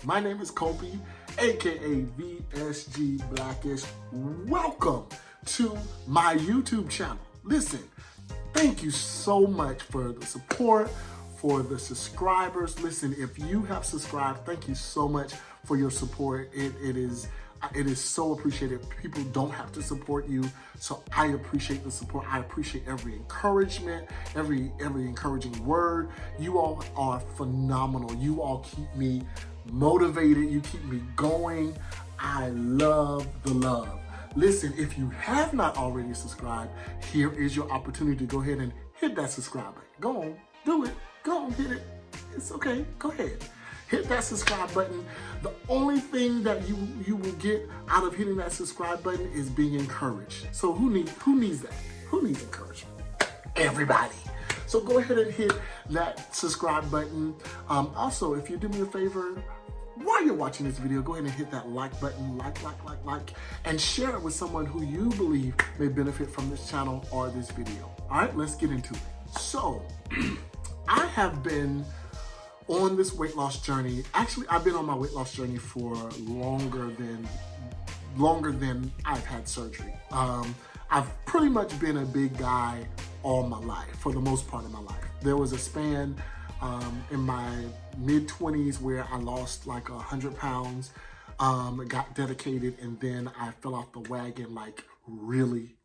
My name is Kobe, aka VSG Black-ish. Welcome to my YouTube channel. Listen, thank you so much for the support, for the subscribers. Listen, if you have subscribed, thank you so much for your support. It is so appreciated. People don't have to support you, so I appreciate the support. I appreciate every encouragement, every encouraging word. You all are phenomenal. You all keep me motivated. You keep me going. I love the love. Listen, if you have not already subscribed, here is your opportunity to go ahead and hit that subscribe button. Go on, do it. Go on, hit it. It's okay. Go ahead. Hit that subscribe button. The only thing that you will get out of hitting that subscribe button is being encouraged. So who needs that? Who needs encouragement? Everybody. So go ahead and hit that subscribe button. Also, if you do me a favor, while you're watching this video, go ahead and hit that like button, like, and share it with someone who you believe may benefit from this channel or this video. All right, let's get into it. So, I have been on this weight loss journey. Actually, I've been on my weight loss journey for longer than I've had surgery. I've pretty much been a big guy all my life, for the most part of my life. There was a span in my mid-20s where I lost like 100 pounds, got dedicated, and then I fell off the wagon like really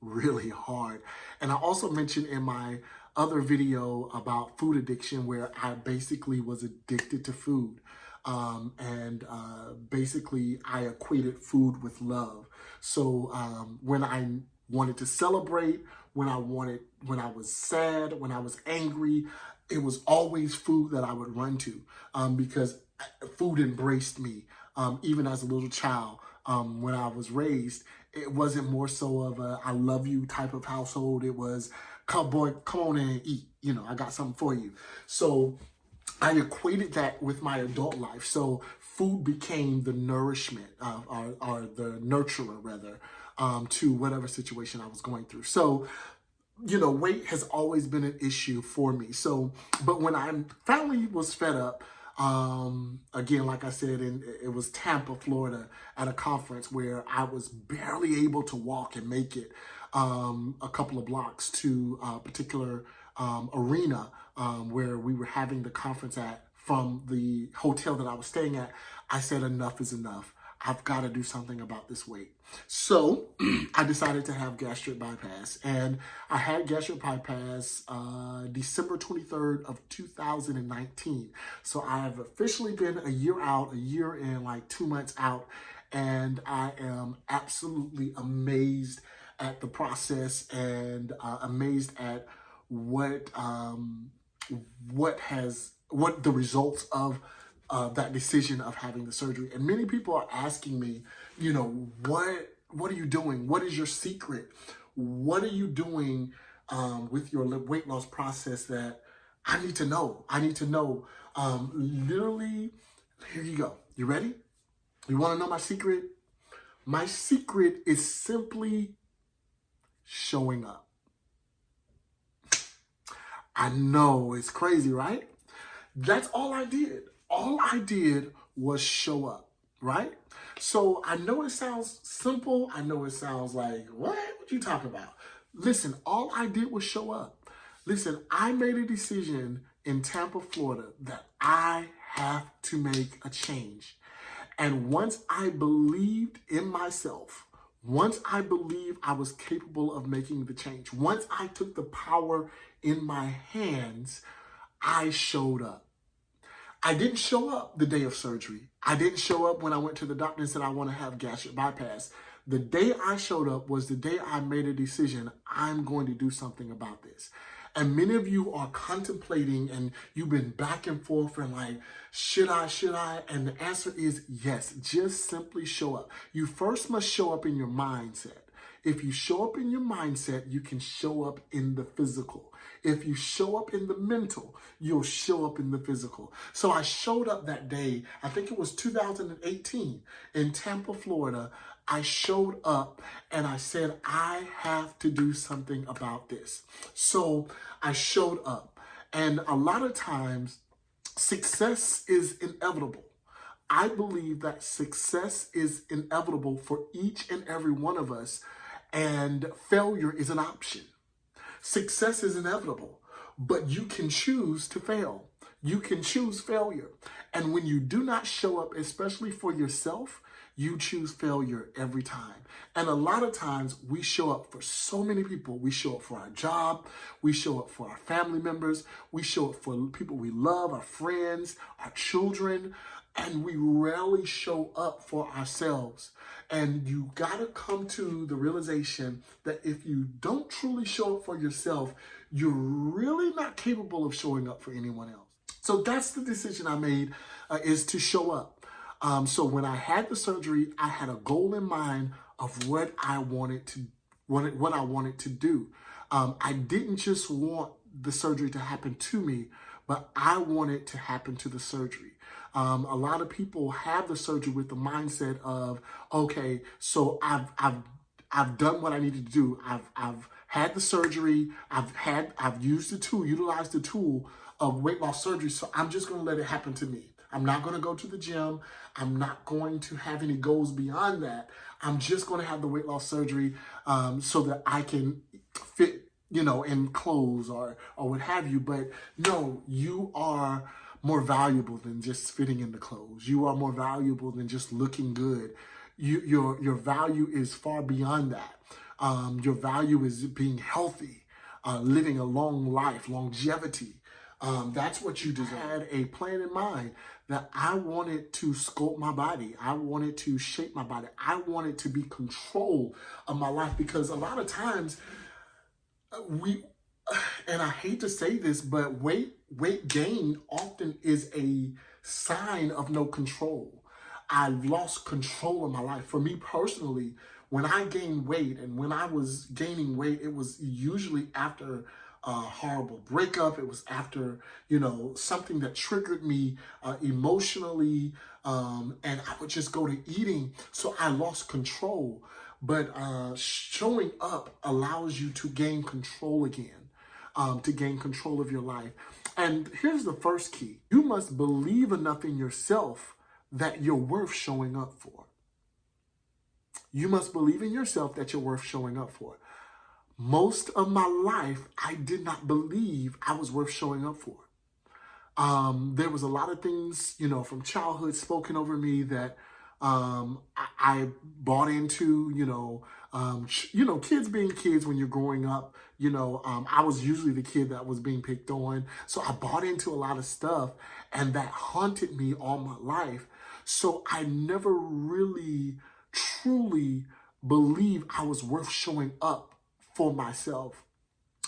hard. And I also mentioned in my other video about food addiction where I basically was addicted to food. Basically I equated food with love. So when I wanted to celebrate, when I was sad, when I was angry, it was always food that I would run to because food embraced me. Even as a little child, when I was raised, it wasn't more so of a I love you type of household. It was, come on in and eat. You know, I got something for you. So I equated that with my adult life. So food became the nourishment or the nurturer rather to whatever situation I was going through. So, you know, weight has always been an issue for me. So, but when I finally was fed up, again, like I said, it was Tampa, Florida, at a conference where I was barely able to walk and make it a couple of blocks to a particular arena where we were having the conference at from the hotel that I was staying at. I said, enough is enough. I've got to do something about this weight. So I decided to have gastric bypass, and I had gastric bypass December 23rd of 2019. So I have officially been a year out, a year and like 2 months out, and I am absolutely amazed at the process and amazed at what the results of that decision of having the surgery. And many people are asking me, you know, what are you doing? What is your secret? What are you doing with your weight loss process that I need to know? I need to know. Literally, here you go. You ready? You want to know my secret? My secret is simply showing up. I know, it's crazy, right? That's all I did. All I did was show up, right? So I know it sounds simple. I know it sounds like, what you talking about? Listen, all I did was show up. Listen, I made a decision in Tampa, Florida that I have to make a change. And once I believed in myself, once I believed I was capable of making the change, once I took the power in my hands, I showed up. I didn't show up the day of surgery. I didn't show up when I went to the doctor and said I want to have gastric bypass. The day I showed up was the day I made a decision, I'm going to do something about this. And many of you are contemplating and you've been back and forth and like, should I? And the answer is yes, just simply show up. You first must show up in your mindset. If you show up in your mindset, you can show up in the physical. If you show up in the mental, you'll show up in the physical. So I showed up that day, I think it was 2018 in Tampa, Florida. I showed up and I said, I have to do something about this. So I showed up, and a lot of times success is inevitable. I believe that success is inevitable for each and every one of us, and failure is an option. Success is inevitable, but you can choose to fail. You can choose failure. And when you do not show up, especially for yourself, you choose failure every time. And a lot of times we show up for so many people. We show up for our job. We show up for our family members. We show up for people we love, our friends, our children. And we rarely show up for ourselves. And you gotta come to the realization that if you don't truly show up for yourself, you're really not capable of showing up for anyone else. So that's the decision I made, is to show up. So when I had the surgery, I had a goal in mind of what I wanted to do. I didn't just want the surgery to happen to me, but I wanted to happen to the surgery. A lot of people have the surgery with the mindset of, okay, so I've done what I needed to do. I've had the surgery. I've utilized the tool of weight loss surgery. So I'm just going to let it happen to me. I'm not going to go to the gym. I'm not going to have any goals beyond that. I'm just going to have the weight loss surgery so that I can fit, in clothes or what have you. But no, you are more valuable than just fitting in the clothes. You are more valuable than just looking good. Your value is far beyond that. Your value is being healthy, living a long life, longevity. That's what you deserve. I had a plan in mind that I wanted to sculpt my body. I wanted to shape my body. I wanted to be control of my life, because a lot of times and I hate to say this, but weight gain often is a sign of no control. I've lost control of my life. For me personally, when I gained weight, and when I was gaining weight, it was usually after a horrible breakup. It was after, something that triggered me emotionally, and I would just go to eating. So I lost control. But showing up allows you to gain control again, to gain control of your life. And here's the first key. You must believe enough in yourself that you're worth showing up for. You must believe in yourself that you're worth showing up for. Most of my life, I did not believe I was worth showing up for. There was a lot of things, from childhood spoken over me that I bought into, kids being kids when you're growing up. I was usually the kid that was being picked on. So I bought into a lot of stuff, and that haunted me all my life. So I never really truly believed I was worth showing up for myself.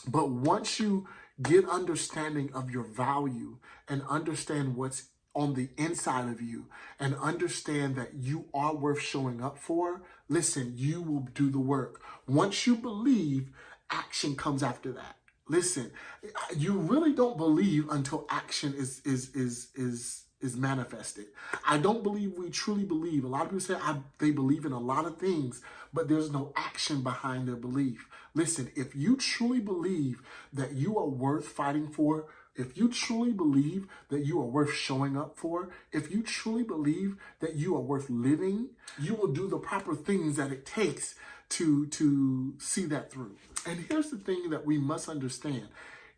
But once you get understanding of your value and understand what's on the inside of you and understand that you are worth showing up for, listen, you will do the work. Once you believe, action comes after that. Listen, you really don't believe until action is manifested. I don't believe we truly believe. A lot of people say they believe in a lot of things, but there's no action behind their belief. Listen, if you truly believe that you are worth fighting for, if you truly believe that you are worth showing up for, if you truly believe that you are worth living, you will do the proper things that it takes to see that through. And here's the thing that we must understand.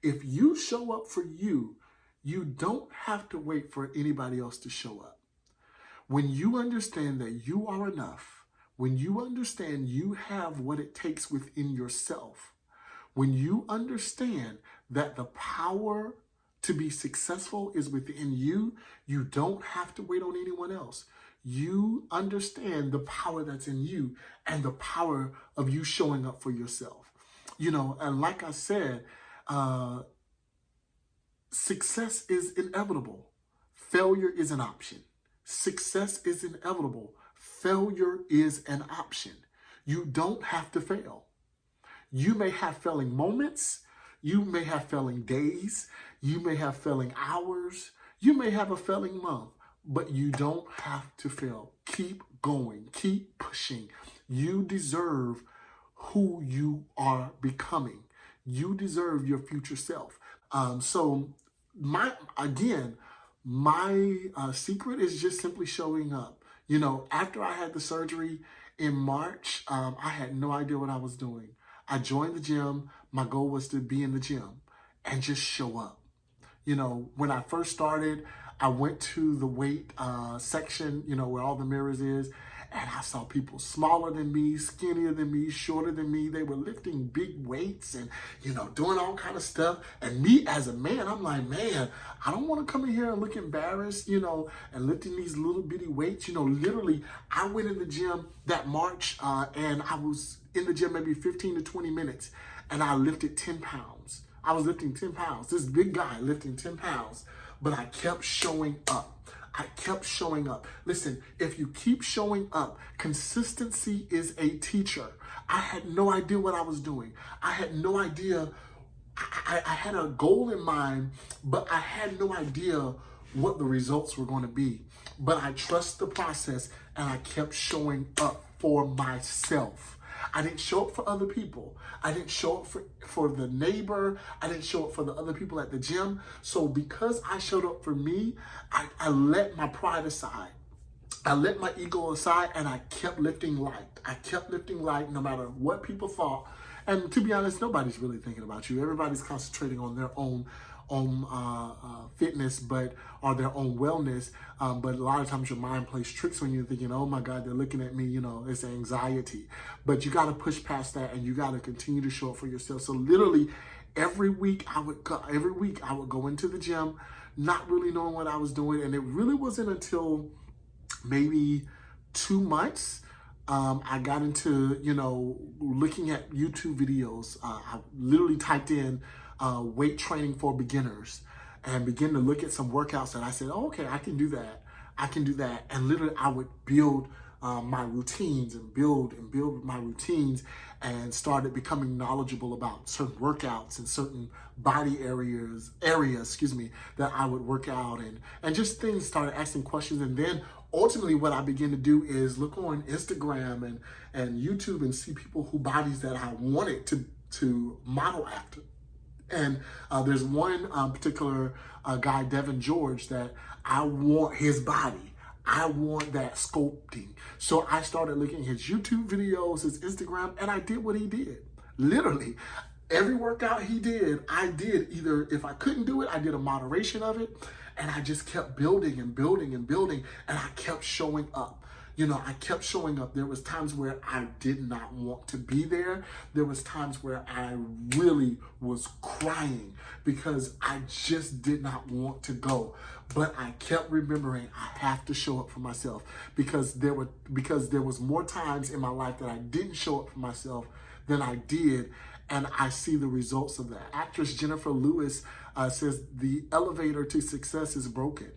If you show up for you, you don't have to wait for anybody else to show up. When you understand that you are enough, when you understand you have what it takes within yourself, when you understand that the power to be successful is within you, you don't have to wait on anyone else. You understand the power that's in you and the power of you showing up for yourself. And like I said, success is inevitable. Failure is an option. Success is inevitable. Failure is an option. You don't have to fail. You may have failing moments. You may have failing days. You may have failing hours. You may have a failing month, but you don't have to fail. Keep going. Keep pushing. You deserve who you are becoming. You deserve your future self. So my My secret is just simply showing up. You know, after I had the surgery in March, I had no idea what I was doing. I joined the gym. My goal was to be in the gym and just show up. You know, when I first started, I went to the weight section, you know, where all the mirrors is, and I saw people smaller than me, skinnier than me, shorter than me. They were lifting big weights and, you know, doing all kind of stuff. And me as a man, I'm like, man, I don't want to come in here and look embarrassed, you know, and lifting these little bitty weights. You know, literally, I went in the gym that March and I was in the gym maybe 15 to 20 minutes and I lifted 10 pounds. I was lifting 10 pounds. This big guy lifting 10 pounds, but I kept showing up. I kept showing up. Listen, if you keep showing up, consistency is a teacher. I had no idea what I was doing. I had no idea. I had a goal in mind, but I had no idea what the results were going to be. But I trust the process and I kept showing up for myself. I didn't show up for other people. I didn't show up for the neighbor. I didn't show up for the other people at the gym. So because I showed up for me, I let my pride aside. I let my ego aside and I kept lifting light. I kept lifting light no matter what people thought. And to be honest, nobody's really thinking about you. Everybody's concentrating on their own fitness, or their own wellness. But a lot of times your mind plays tricks on you, thinking, "Oh my God, they're looking at me." You know, it's anxiety. But you got to push past that, and you got to continue to show up for yourself. So literally, every week I would go into the gym, not really knowing what I was doing, and it really wasn't until maybe 2 months. I got into, you know, looking at YouTube videos. I literally typed in weight training for beginners and began to look at some workouts and I said, oh, okay, I can do that. I can do that. And literally I would build my routines and build my routines and started becoming knowledgeable about certain workouts and certain body areas, that I would work out and just things, started asking questions. And then ultimately what I began to do is look on Instagram and YouTube and see people who bodies that I wanted to model after. And there's one particular guy, Devin George, that I want his body. I want that sculpting. So I started looking at his YouTube videos, his Instagram, and I did what he did. Literally, every workout he did, I did. Either if I couldn't do it, I did a moderation of it. And I just kept building and building and building. And I kept showing up. You know, I kept showing up. There was times where I did not want to be there. There was times where I really was crying because I just did not want to go. But I kept remembering I have to show up for myself because there was more times in my life that I didn't show up for myself than I did. And I see the results of that. Actress Jennifer Lewis says the elevator to success is broken.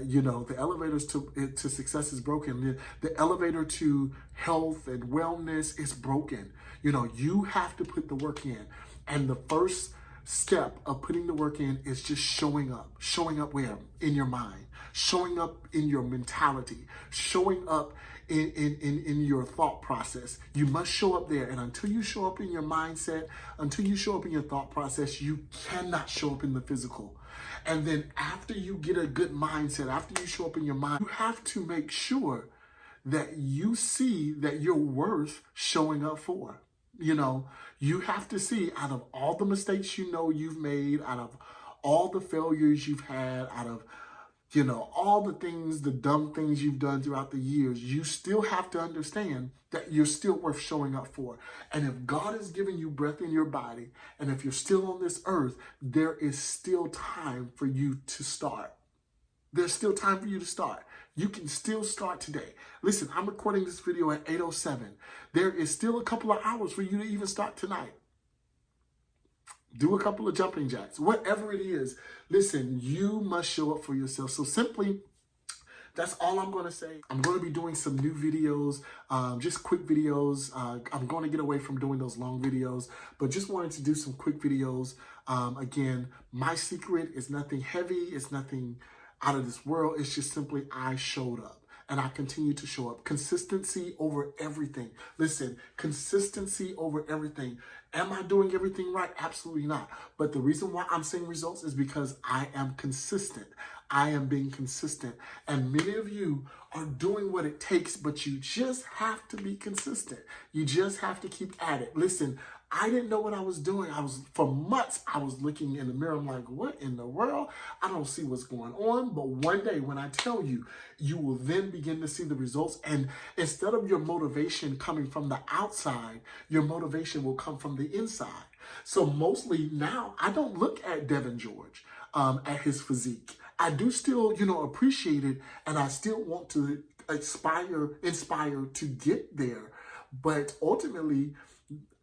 You know, the elevators to success is broken. The elevator to health and wellness is broken. You know, you have to put the work in. And the first step of putting the work in is just showing up. Showing up where? In your mind. Showing up in your mentality. Showing up in your thought process. You must show up there. And until you show up in your mindset, until you show up in your thought process, you cannot show up in the physical. And then after you get a good mindset, after you show up in your mind, you have to make sure that you see that you're worth showing up for. You know, you have to see out of all the mistakes you know you've made, out of all the failures you've had, out of, you know, all the things, the dumb things you've done throughout the years, you still have to understand that you're still worth showing up for. And if God has given you breath in your body, and if you're still on this earth, there is still time for you to start. There's still time for you to start. You can still start today. Listen, I'm recording this video at 8:07. There is still a couple of hours for you to even start tonight. Do a couple of jumping jacks, whatever it is. Listen, you must show up for yourself. So simply, that's all I'm going to say. I'm going to be doing some new videos, just quick videos. I'm going to get away from doing those long videos, but just wanted to do some quick videos. Again, my secret is nothing heavy. It's nothing out of this world. It's just simply I showed up. And I continue to show up. Consistency over everything. Listen, consistency over everything. Am I doing everything right? Absolutely not. But the reason why I'm seeing results is because I am consistent. I am being consistent. And many of you are doing what it takes, but you just have to be consistent. You just have to keep at it. Listen, I didn't know what I was doing. For months, I was looking in the mirror. I'm like, what in the world? I don't see what's going on. But one day when I tell you, you will then begin to see the results. And instead of your motivation coming from the outside, your motivation will come from the inside. So mostly now, I don't look at Devin George, at his physique. I do still, appreciate it. And I still want to inspire to get there. But ultimately,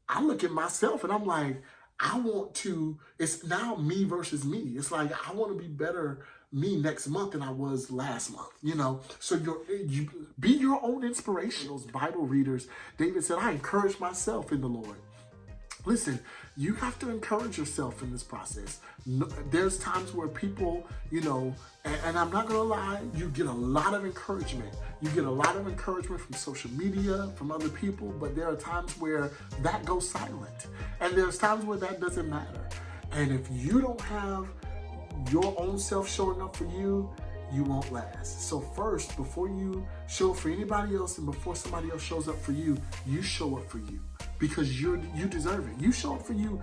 I look at myself and I'm like, it's now me versus me. It's like, I want to be better me next month than I was last month, So you be your own inspiration. Those Bible readers, David said, I encourage myself in the Lord. Listen, you have to encourage yourself in this process. There's times where people, and I'm not going to lie, you get a lot of encouragement. You get a lot of encouragement from social media, from other people, but there are times where that goes silent. And there's times where that doesn't matter. And if you don't have your own self showing up for you, you won't last. So first, before you show up for anybody else and before somebody else shows up for you, you show up for you. Because you deserve it. You show up for you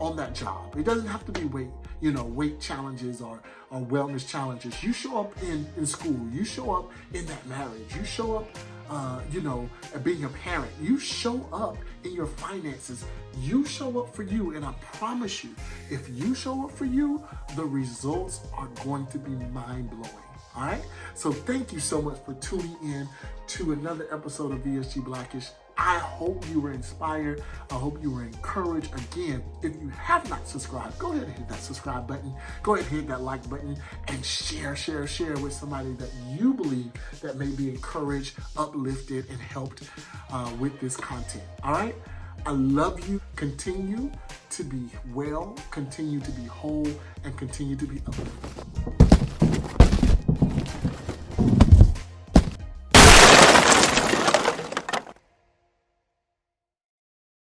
on that job. It doesn't have to be weight challenges or wellness challenges. You show up in school. You show up in that marriage. You show up, being a parent. You show up in your finances. You show up for you. And I promise you, if you show up for you, the results are going to be mind-blowing. All right? So thank you so much for tuning in to another episode of VSG Black-ish. I hope you were inspired. I hope you were encouraged. Again, if you have not subscribed, go ahead and hit that subscribe button. Go ahead and hit that like button and share with somebody that you believe that may be encouraged, uplifted, and helped with this content. All right? I love you. Continue to be well, continue to be whole, and continue to be uplifted.